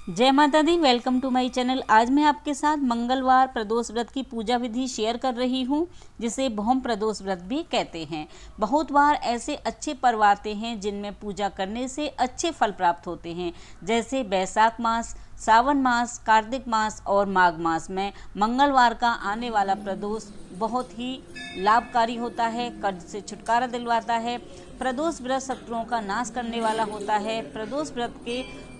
जय माता दी। Welcome to my channel. आज मैं आपके साथ मंगलवार प्रदोष व्रत की पूजा विधि शेयर कर रही हूँ, जिसे भौम प्रदोष व्रत भी कहते हैं। बहुत बार ऐसे अच्छे पर्व आते हैं जिनमें पूजा करने से अच्छे फल प्राप्त होते हैं, जैसे बैसाख मास, सावन मास, कार्तिक मास और माघ मास में मंगलवार का आने वाला प्रदोष बहुत ही लाभकारी होता है, कर्ज से छुटकारा दिलवाता है। प्रदोष व्रत शत्रुओं का नाश करने वाला होता है। प्रदोष व्रत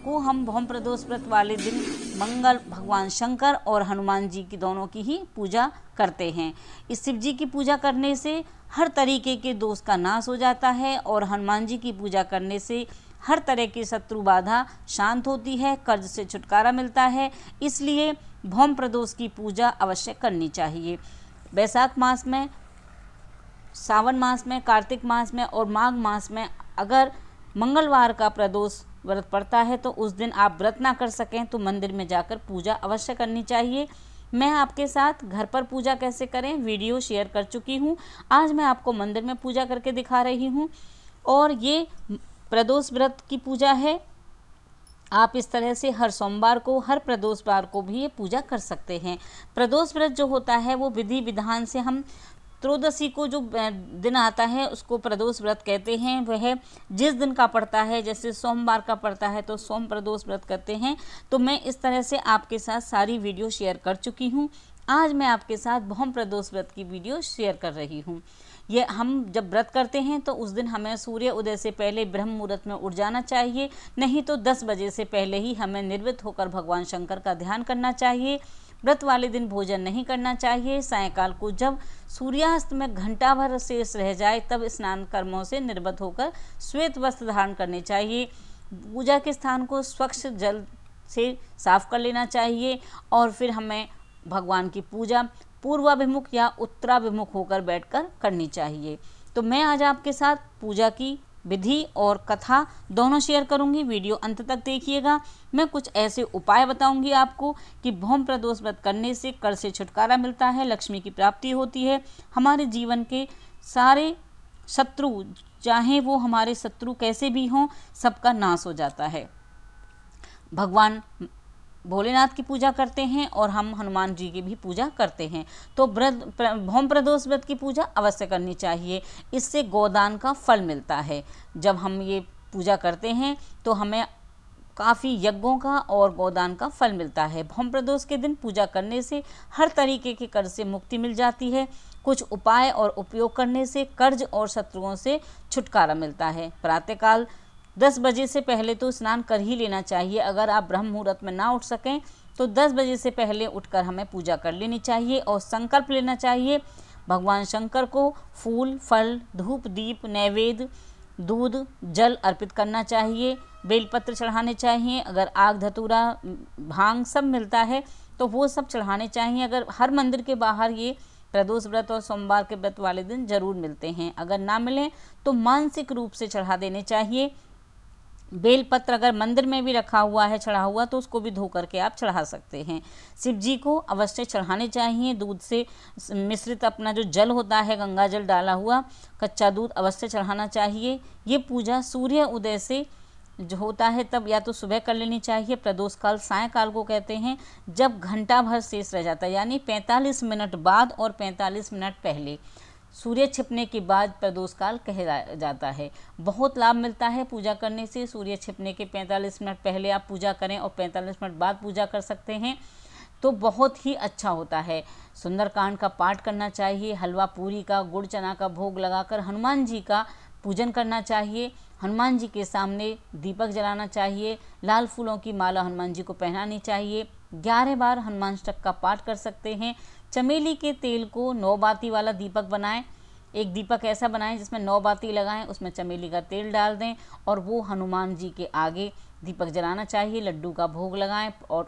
को हम भौम प्रदोष व्रत वाले दिन मंगल भगवान शंकर और हनुमान जी की दोनों की ही पूजा करते हैं। इस शिव जी की पूजा करने से हर तरीके के दोष का नाश हो जाता है और हनुमान जी की पूजा करने से हर तरह की शत्रु बाधा शांत होती है, कर्ज से छुटकारा मिलता है। इसलिए भौम प्रदोष की पूजा अवश्य करनी चाहिए। बैसाख मास में, सावन मास में, कार्तिक मास में और माघ मास में अगर मंगलवार का प्रदोष व्रत पड़ता है तो उस दिन आप व्रत ना कर सकें तो मंदिर में जाकर पूजा अवश्य करनी चाहिए। मैं आपके साथ घर पर पूजा कैसे करें वीडियो शेयर कर चुकी हूँ। आज मैं आपको मंदिर में पूजा करके दिखा रही हूँ और ये प्रदोष व्रत की पूजा है। आप इस तरह से हर सोमवार को, हर प्रदोष वार को भी ये पूजा कर सकते हैं। प्रदोष व्रत जो होता है वो विधि विधान से हम त्रयोदशी को जो दिन आता है उसको प्रदोष व्रत कहते हैं। वह जिस दिन का पड़ता है, जैसे सोमवार का पड़ता है तो सोम प्रदोष व्रत करते हैं। तो मैं इस तरह से आपके साथ सारी वीडियो शेयर कर चुकी हूँ। आज मैं आपके साथ भौम प्रदोष व्रत की वीडियो शेयर कर रही हूँ। ये हम जब व्रत करते हैं तो उस दिन हमें सूर्य उदय से पहले ब्रह्म मुहूर्त में उठ जाना चाहिए, नहीं तो 10 बजे से पहले ही हमें निर्वृत्त होकर भगवान शंकर का ध्यान करना चाहिए। व्रत वाले दिन भोजन नहीं करना चाहिए। सायंकाल को जब सूर्यास्त में घंटा भर शेष रह जाए तब स्नान कर्मों से निर्वृत्त होकर श्वेत वस्त्र धारण करने चाहिए। पूजा के स्थान को स्वच्छ जल से साफ कर लेना चाहिए और फिर हमें भगवान की पूजा पूर्वाभिमुख या उत्तराभिमुख होकर बैठकर करनी चाहिए। तो मैं आज आपके साथ पूजा की विधि और कथा दोनों शेयर करूंगी। वीडियो अंत तक देखिएगा। मैं कुछ ऐसे उपाय बताऊंगी आपको कि भौम प्रदोष व्रत करने से कर्ज से छुटकारा मिलता है, लक्ष्मी की प्राप्ति होती है, हमारे जीवन के सारे शत्रु, चाहे वो हमारे शत्रु कैसे भी हों, सबका नाश हो जाता है। भगवान भोलेनाथ की पूजा करते हैं और हम हनुमान जी की भी पूजा करते हैं। तो भौम प्रदोष व्रत की पूजा अवश्य करनी चाहिए। इससे गोदान का फल मिलता है। जब हम ये पूजा करते हैं तो हमें काफ़ी यज्ञों का और गोदान का फल मिलता है। भौम प्रदोष के दिन पूजा करने से हर तरीके के कर्ज से मुक्ति मिल जाती है। कुछ उपाय और उपयोग करने से कर्ज और शत्रुओं से छुटकारा मिलता है। प्रातःकाल 10 बजे से पहले तो स्नान कर ही लेना चाहिए। अगर आप ब्रह्म मुहूर्त में ना उठ सकें तो 10 बजे से पहले उठकर हमें पूजा कर लेनी चाहिए और संकल्प लेना चाहिए। भगवान शंकर को फूल, फल, धूप, दीप, नैवेद्य, दूध, जल अर्पित करना चाहिए। बेलपत्र चढ़ाने चाहिए। अगर आग, धतूरा, भांग सब मिलता है तो वो सब चढ़ाने चाहिए। अगर हर मंदिर के बाहर ये प्रदोष व्रत और सोमवार के व्रत वाले दिन जरूर मिलते हैं। अगर ना मिलें तो मानसिक रूप से चढ़ा देने चाहिए। बेलपत्र अगर मंदिर में भी रखा हुआ है चढ़ा हुआ तो उसको भी धो करके आप चढ़ा सकते हैं। शिव जी को अवश्य चढ़ाने चाहिए। दूध से मिश्रित अपना जो जल होता है, गंगा जल डाला हुआ कच्चा दूध अवश्य चढ़ाना चाहिए। ये पूजा सूर्य उदय से जो होता है तब या तो सुबह कर लेनी चाहिए। प्रदोष काल सायंकाल को कहते हैं, जब घंटा भर शेष रह जाता है, यानी 45 मिनट बाद और 45 मिनट पहले, सूर्य छिपने के बाद प्रदोष काल कहा जाता है। बहुत लाभ मिलता है पूजा करने से। सूर्य छिपने के 45 मिनट पहले आप पूजा करें और 45 मिनट बाद पूजा कर सकते हैं तो बहुत ही अच्छा होता है। सुंदरकांड का पाठ करना चाहिए। हलवा पूरी का, गुड़ चना का भोग लगाकर हनुमान जी का पूजन करना चाहिए। हनुमान जी के सामने दीपक जलाना चाहिए। लाल फूलों की माला हनुमान जी को पहनानी चाहिए। 11 बार हनुमान अष्टक का पाठ कर सकते हैं। चमेली के तेल को 9 बाती वाला दीपक बनाएं। एक दीपक ऐसा बनाएं जिसमें 9 बाती लगाएं, उसमें चमेली का तेल डाल दें और वो हनुमान जी के आगे दीपक जलाना चाहिए। लड्डू का भोग लगाएं और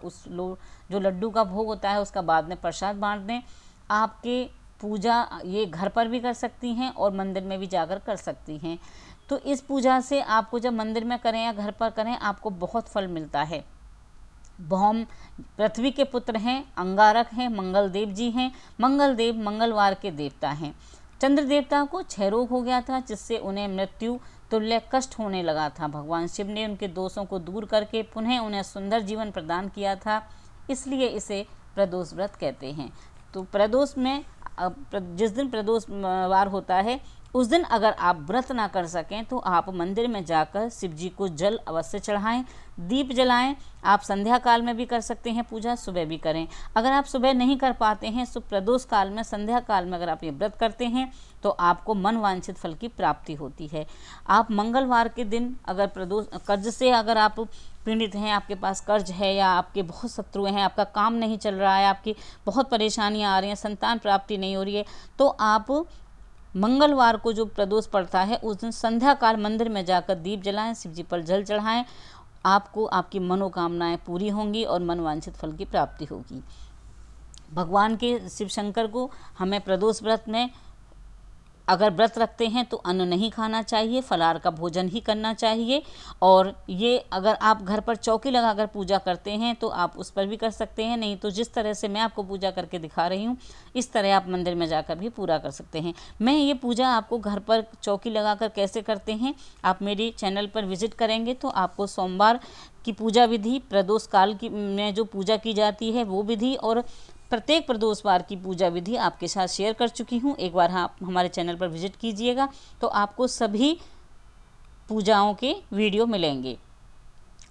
जो लड्डू का भोग होता है उसका बाद में प्रसाद बांट दें। आपके पूजा ये घर पर भी कर सकती हैं और मंदिर में भी जाकर कर सकती हैं। तो इस पूजा से आपको जब मंदिर में करें या घर पर करें आपको बहुत फल मिलता है। भौम पृथ्वी के पुत्र हैं, अंगारक हैं, मंगल देव जी हैं। मंगल देव मंगलवार के देवता हैं। चंद्र देवता को क्षय रोग हो गया था, जिससे उन्हें मृत्यु तुल्य कष्ट होने लगा था। भगवान शिव ने उनके दोषों को दूर करके पुनः उन्हें सुंदर जीवन प्रदान किया था, इसलिए इसे प्रदोष व्रत कहते हैं। तो प्रदोष में जिस दिन प्रदोष वार होता है उस दिन अगर आप व्रत ना कर सकें तो आप मंदिर में जाकर शिव जी को जल अवश्य चढ़ाएं, दीप जलाएं। आप संध्या काल में भी कर सकते हैं पूजा, सुबह भी करें। अगर आप सुबह नहीं कर पाते हैं तो प्रदोष काल में, संध्या काल में अगर आप ये व्रत करते हैं तो आपको मन वांछित फल की प्राप्ति होती है। आप मंगलवार के दिन अगर प्रदोष कर्ज से अगर आप पीड़ित हैं, आपके पास कर्ज है या आपके बहुत शत्रुएं हैं, आपका काम नहीं चल रहा है, आपकी बहुत परेशानियां आ रही हैं, संतान प्राप्ति नहीं हो रही है, तो आप मंगलवार को जो प्रदोष पड़ता है उस दिन संध्या काल मंदिर में जाकर दीप जलाएं, शिव जी पर जल चढ़ाएं। आपको आपकी मनोकामनाएं पूरी होंगी और मनवांछित फल की प्राप्ति होगी। भगवान के शिव शंकर को हमें प्रदोष व्रत में अगर व्रत रखते हैं तो अन्न नहीं खाना चाहिए, फलाहार का भोजन ही करना चाहिए। और ये अगर आप घर पर चौकी लगाकर पूजा करते हैं तो आप उस पर भी कर सकते हैं, नहीं तो जिस तरह से मैं आपको पूजा करके दिखा रही हूँ इस तरह आप मंदिर में जाकर भी पूरा कर सकते हैं। मैं ये पूजा आपको घर पर चौकी लगाकर कैसे करते हैं आप मेरी चैनल पर विजिट करेंगे तो आपको सोमवार की पूजा विधि, प्रदोष काल की में जो पूजा की जाती है वो विधि और प्रत्येक प्रदोषवार की पूजा विधि आपके साथ शेयर कर चुकी हूँ। एक बार आप हमारे चैनल पर विजिट कीजिएगा तो आपको सभी पूजाओं के वीडियो मिलेंगे।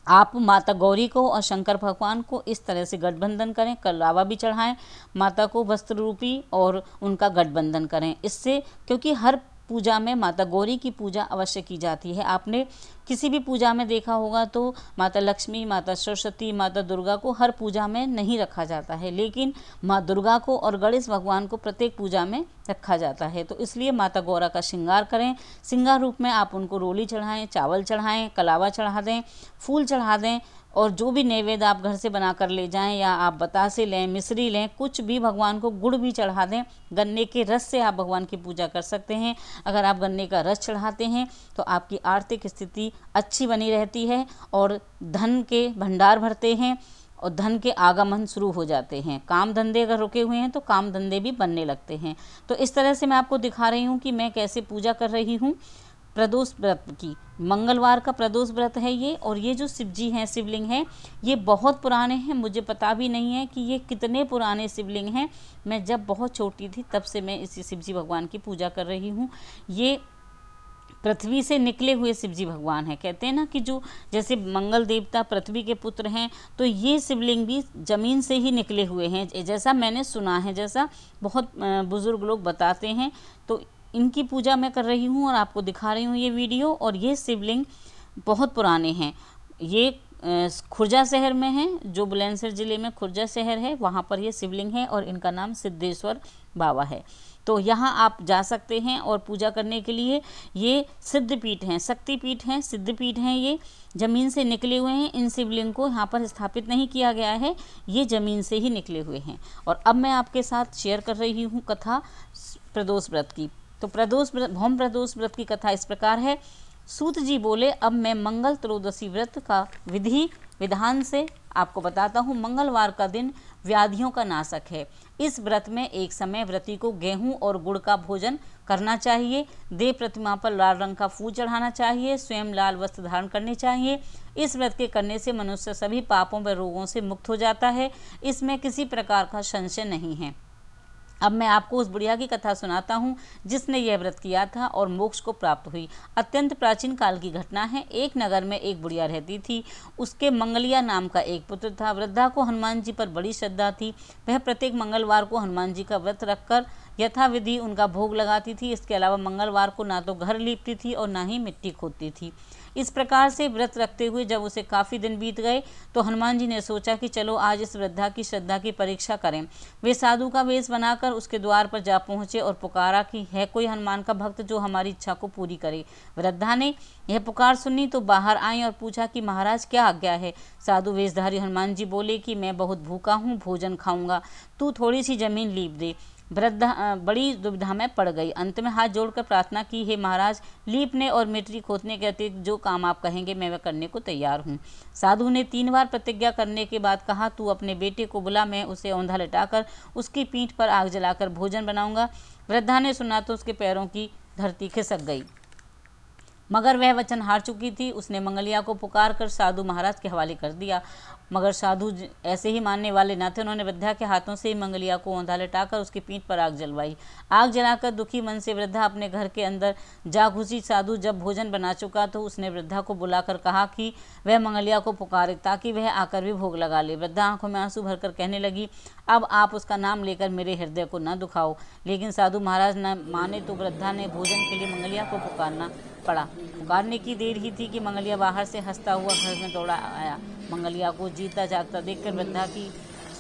आप माता गौरी को और शंकर भगवान को इस तरह से गठबंधन करें, कलावा भी चढ़ाएं, माता को वस्त्र रूपी और उनका गठबंधन करें। इससे क्योंकि हर पूजा में माता गौरी की पूजा अवश्य की जाती है। आपने किसी भी पूजा में देखा होगा तो माता लक्ष्मी, माता सरस्वती, माता दुर्गा को हर पूजा में नहीं रखा जाता है, लेकिन माँ दुर्गा को और गणेश भगवान को प्रत्येक पूजा में रखा जाता है। तो इसलिए माता गौरा का श्रृंगार करें, श्रृंगार रूप में आप उनको रोली चढ़ाएं, चावल चढ़ाएं, कलावा चढ़ा दें, फूल चढ़ा दें और जो भी नैवेद्य आप घर से बना कर ले जाएं या आप बतासे लें, मिश्री लें, कुछ भी, भगवान को गुड़ भी चढ़ा दें। गन्ने के रस से आप भगवान की पूजा कर सकते हैं। अगर आप गन्ने का रस चढ़ाते हैं तो आपकी आर्थिक स्थिति अच्छी बनी रहती है और धन के भंडार भरते हैं और धन के आगमन शुरू हो जाते हैं। काम धंधे अगर रुके हुए हैं तो काम धंधे भी बनने लगते हैं। तो इस तरह से मैं आपको दिखा रही हूँ कि मैं कैसे पूजा कर रही हूँ प्रदोष व्रत की। मंगलवार का प्रदोष व्रत है ये। और ये जो शिव जी हैं, शिवलिंग हैं, ये बहुत पुराने हैं। मुझे पता भी नहीं है कि ये कितने पुराने शिवलिंग हैं। मैं जब बहुत छोटी थी तब से मैं इसी शिव जी भगवान की पूजा कर रही हूँ। ये पृथ्वी से निकले हुए शिव जी भगवान हैं। कहते हैं ना कि जो जैसे मंगल देवता पृथ्वी के पुत्र हैं, तो ये शिवलिंग भी जमीन से ही निकले हुए हैं, जैसा मैंने सुना है, जैसा बहुत बुजुर्ग लोग बताते हैं। तो इनकी पूजा मैं कर रही हूँ और आपको दिखा रही हूँ ये वीडियो। और ये शिवलिंग बहुत पुराने हैं। ये खुर्जा शहर में है, जो बुलंदशहर ज़िले में खुर्जा शहर है, वहाँ पर ये शिवलिंग है और इनका नाम सिद्धेश्वर बाबा है। तो यहाँ आप जा सकते हैं और पूजा करने के लिए। ये सिद्धपीठ हैं, शक्तिपीठ हैं, सिद्धपीठ हैं। ये ज़मीन से निकले हुए हैं। इन शिवलिंग को यहाँ पर स्थापित नहीं किया गया है, ये ज़मीन से ही निकले हुए हैं। और अब मैं आपके साथ शेयर कर रही हूँ कथा प्रदोष व्रत की। तो भौम प्रदोष व्रत की कथा इस प्रकार है। सूत जी बोले, अब मैं मंगल त्रयोदशी व्रत का विधि विधान से आपको बताता हूँ। मंगलवार का दिन व्याधियों का नाशक है। इस व्रत में एक समय व्रती को गेहूं और गुड़ का भोजन करना चाहिए। देव प्रतिमा पर लाल रंग का फूल चढ़ाना चाहिए। स्वयं लाल वस्त्र धारण करने चाहिए। इस व्रत के करने से मनुष्य सभी पापों व रोगों से मुक्त हो जाता है। इसमें किसी प्रकार का संशय नहीं है। अब मैं आपको उस बुढ़िया की कथा सुनाता हूँ जिसने यह व्रत किया था और मोक्ष को प्राप्त हुई। अत्यंत प्राचीन काल की घटना है। एक नगर में एक बुढ़िया रहती थी। उसके मंगलिया नाम का एक पुत्र था। वृद्धा को हनुमान जी पर बड़ी श्रद्धा थी। वह प्रत्येक मंगलवार को हनुमान जी का व्रत रखकर यथाविधि उनका भोग लगाती थी। इसके अलावा मंगलवार को ना तो घर लीपती थी और ना ही मिट्टी खोदती थी। इस प्रकार से व्रत रखते हुए जब उसे काफ़ी दिन बीत गए तो हनुमान जी ने सोचा कि चलो आज इस वृद्धा की श्रद्धा की परीक्षा करें। वे साधु का वेश बनाकर उसके द्वार पर जा पहुँचे और पुकारा कि है कोई हनुमान का भक्त जो हमारी इच्छा को पूरी करे। वृद्धा ने यह पुकार सुनी तो बाहर आई और पूछा कि महाराज क्या आज्ञा है। साधु वेशधारी हनुमान जी बोले कि मैं बहुत भूखा हूँ, भोजन खाऊंगा, तू थोड़ी सी जमीन लीप दे। वृद्धा बड़ी दुविधा में पड़ गई। अंत में हाथ जोड़कर प्रार्थना की, हे महाराज, लीपने और मिट्टी खोदने के अतिरिक्त जो काम आप कहेंगे मैं वह करने को तैयार हूँ। साधु ने 3 बार प्रतिज्ञा करने के बाद कहा, तू अपने बेटे को बुला, मैं उसे औंधा लिटाकर उसकी पीठ पर आग जलाकर भोजन बनाऊंगा। वृद्धा ने सुना तो उसके पैरों की धरती खिसक गई, मगर वह वचन हार चुकी थी। उसने मंगलिया को पुकार कर साधु महाराज के हवाले कर दिया, मगर साधु ऐसे ही मानने वाले न थे। उन्होंने वृद्धा के हाथों से ही मंगलिया को औंधा लिटाकर उसकी पीठ पर आग जलवाई। आग जलाकर दुखी मन से वृद्धा अपने घर के अंदर जा घुसी। साधु जब भोजन बना चुका तो उसने वृद्धा को बुलाकर कहा कि वह मंगलिया को पुकारे ताकि वह आकर भी भोग लगा ले। वृद्धा आंखों में आंसू भरकर कहने लगी, अब आप उसका नाम लेकर मेरे हृदय को न दुखाओ। लेकिन साधु महाराज न माने तो वृद्धा ने भोजन के लिए मंगलिया को पुकारना पड़ा। पुकारने की देर ही थी कि मंगलिया बाहर से हंसता हुआ घर में दौड़ा आया। मंगलिया को जीता जागता देखकर वृद्धा की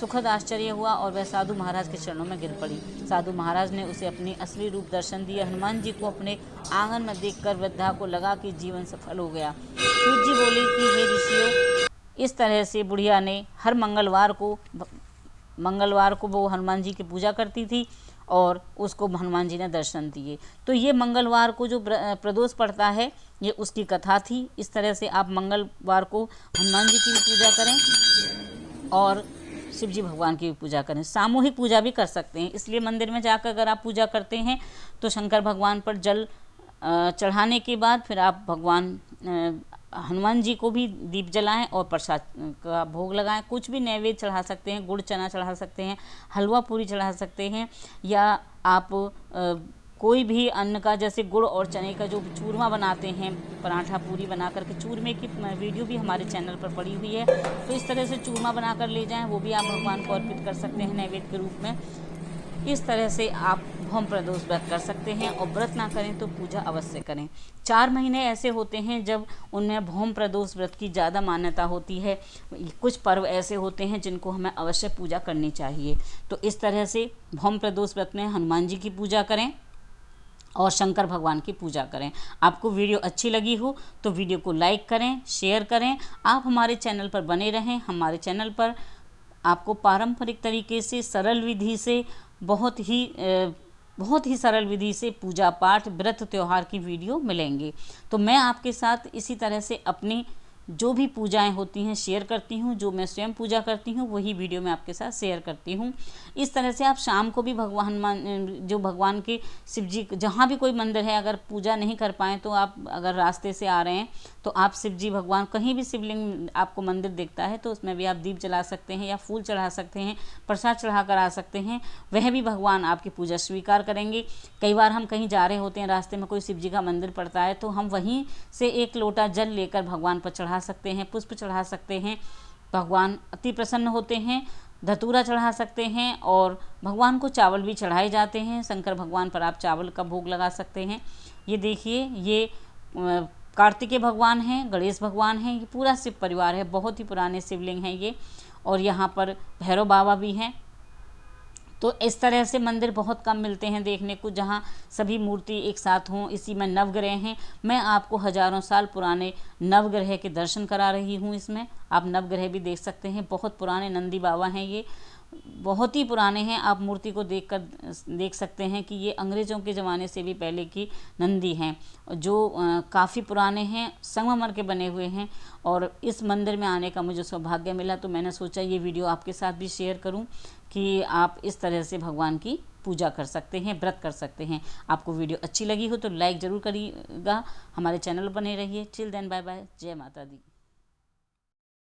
सुखद आश्चर्य हुआ और वह साधु महाराज के चरणों में गिर पड़ी। साधु महाराज ने उसे अपनी असली रूप दर्शन दिया। हनुमान जी को अपने आंगन में देखकर वृद्धा को लगा कि जीवन सफल हो गया। सूत जी बोले कि हे ऋषियों, इस तरह से बुढ़िया ने हर मंगलवार को वो हनुमान जी की पूजा करती थी और उसको हनुमान जी ने दर्शन दिए। तो ये मंगलवार को जो प्रदोष पड़ता है, ये उसकी कथा थी। इस तरह से आप मंगलवार को हनुमान जी की भी पूजा करें और शिव जी भगवान की भी पूजा करें। सामूहिक पूजा भी कर सकते हैं, इसलिए मंदिर में जाकर अगर आप पूजा करते हैं तो शंकर भगवान पर जल चढ़ाने के बाद फिर आप भगवान हनुमान जी को भी दीप जलाएं और प्रसाद का भोग लगाएं। कुछ भी नैवेद्य चढ़ा सकते हैं, गुड़ चना चढ़ा सकते हैं, हलवा पूरी चढ़ा सकते हैं, या आप कोई भी अन्न का, जैसे गुड़ और चने का जो चूरमा बनाते हैं, पराठा पूरी बना करके, चूरमे की वीडियो भी हमारे चैनल पर पड़ी हुई है, तो इस तरह से चूरमा बना कर ले जाएं, वो भी आप भगवान को अर्पित कर सकते हैं नैवेद्य के रूप में। इस तरह से आप भौम प्रदोष व्रत कर सकते हैं और व्रत ना करें तो पूजा अवश्य करें। 4 महीने ऐसे होते हैं जब उनमें भौम प्रदोष व्रत की ज़्यादा मान्यता होती है। कुछ पर्व ऐसे होते हैं जिनको हमें अवश्य पूजा करनी चाहिए। तो इस तरह से भौम प्रदोष व्रत में हनुमान जी की पूजा करें और शंकर भगवान की पूजा करें। आपको वीडियो अच्छी लगी हो तो वीडियो को लाइक करें, शेयर करें। आप हमारे चैनल पर बने रहें। हमारे चैनल पर आपको पारंपरिक तरीके से सरल विधि से बहुत ही सरल विधि से पूजा पाठ, व्रत, त्यौहार की वीडियो मिलेंगे। तो मैं आपके साथ इसी तरह से अपनी जो भी पूजाएं होती हैं शेयर करती हूँ। जो मैं स्वयं पूजा करती हूँ वही वीडियो मैं आपके साथ शेयर करती हूँ। इस तरह से आप शाम को भी भगवान के शिव जी, जहाँ भी कोई मंदिर है, अगर पूजा नहीं कर पाएँ तो आप अगर रास्ते से आ रहे हैं तो आप शिव जी भगवान, कहीं भी शिवलिंग आपको मंदिर दिखता है तो उसमें भी आप दीप जला सकते हैं या फूल चढ़ा सकते हैं, प्रसाद चढ़ा कर आ सकते हैं। वह भी भगवान आपकी पूजा स्वीकार करेंगे। कई बार हम कहीं जा रहे होते हैं, रास्ते में कोई शिव जी का मंदिर पड़ता है तो हम वहीं से एक लोटा जल लेकर भगवान पर चढ़ा सकते हैं, पुष्प चढ़ा सकते हैं। भगवान अति प्रसन्न होते हैं। धतूरा चढ़ा सकते हैं और भगवान को चावल भी चढ़ाए जाते हैं। शंकर भगवान पर आप चावल का भोग लगा सकते हैं। ये देखिए, ये कार्तिकेय भगवान हैं, गणेश भगवान हैं, ये पूरा शिव परिवार है। बहुत ही पुराने शिवलिंग हैं ये। और यहाँ पर भैरव बाबा भी हैं। तो इस तरह से मंदिर बहुत कम मिलते हैं देखने को जहाँ सभी मूर्ति एक साथ हों। इसी में नवग्रह हैं। मैं आपको हजारों साल पुराने नवग्रह के दर्शन करा रही हूँ। इसमें आप नवग्रह भी देख सकते हैं। बहुत पुराने नंदी बाबा हैं, ये बहुत ही पुराने हैं। आप मूर्ति को देख सकते हैं कि ये अंग्रेज़ों के ज़माने से भी पहले की नंदी हैं, जो काफ़ी पुराने हैं, संगमरमर के बने हुए हैं। और इस मंदिर में आने का मुझे सौभाग्य मिला तो मैंने सोचा ये वीडियो आपके साथ भी शेयर करूं कि आप इस तरह से भगवान की पूजा कर सकते हैं, व्रत कर सकते हैं। आपको वीडियो अच्छी लगी हो तो लाइक ज़रूर करिएगा। हमारे चैनल पर बने रहिए। Till then, bye bye. जय माता दी।